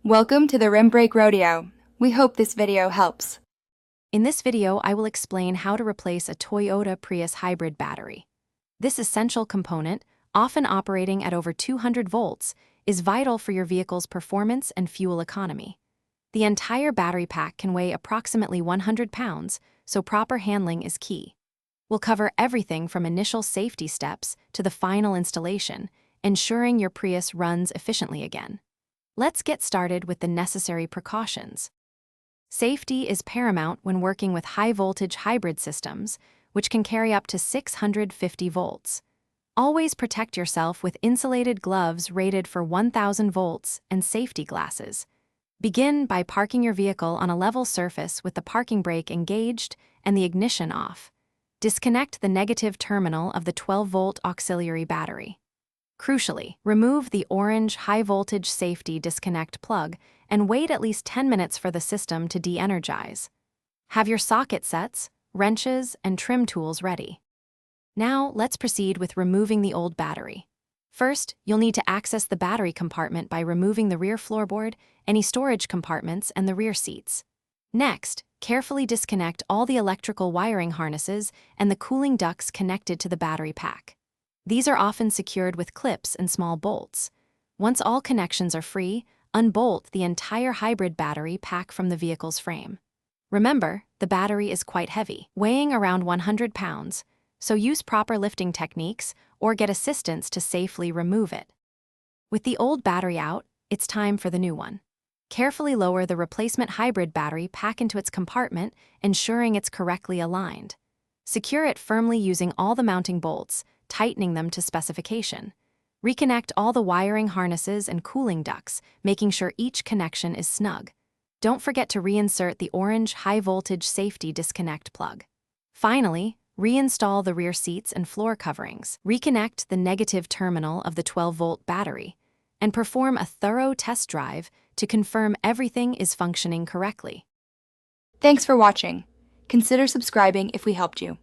Welcome to the Rim Brake Rodeo. We hope this video helps. In this video, I will explain how to replace a Toyota Prius hybrid battery. This essential component, often operating at over 200 volts, is vital for your vehicle's performance and fuel economy. The entire battery pack can weigh approximately 100 pounds, so proper handling is key. We'll cover everything from initial safety steps to the final installation, ensuring your Prius runs efficiently again. Let's get started with the necessary precautions. Safety is paramount when working with high-voltage hybrid systems, which can carry up to 650 volts. Always protect yourself with insulated gloves rated for 1000 volts and safety glasses. Begin by parking your vehicle on a level surface with the parking brake engaged and the ignition off. Disconnect the negative terminal of the 12-volt auxiliary battery. Crucially, remove the orange high-voltage safety disconnect plug and wait at least 10 minutes for the system to de-energize. Have your socket sets, wrenches, and trim tools ready. Now, let's proceed with removing the old battery. First, you'll need to access the battery compartment by removing the rear floorboard, any storage compartments, and the rear seats. Next, carefully disconnect all the electrical wiring harnesses and the cooling ducts connected to the battery pack. These are often secured with clips and small bolts. Once all connections are free, unbolt the entire hybrid battery pack from the vehicle's frame. Remember, the battery is quite heavy, weighing around 100 pounds, so use proper lifting techniques or get assistance to safely remove it. With the old battery out, it's time for the new one. Carefully lower the replacement hybrid battery pack into its compartment, ensuring it's correctly aligned. Secure it firmly using all the mounting bolts, tightening them to specification. Reconnect all the wiring harnesses and cooling ducts, making sure each connection is snug. Don't forget to reinsert the orange high-voltage safety disconnect plug. Finally, reinstall the rear seats and floor coverings. Reconnect the negative terminal of the 12-volt battery, and perform a thorough test drive to confirm everything is functioning correctly. Thanks for watching. Consider subscribing if we helped you.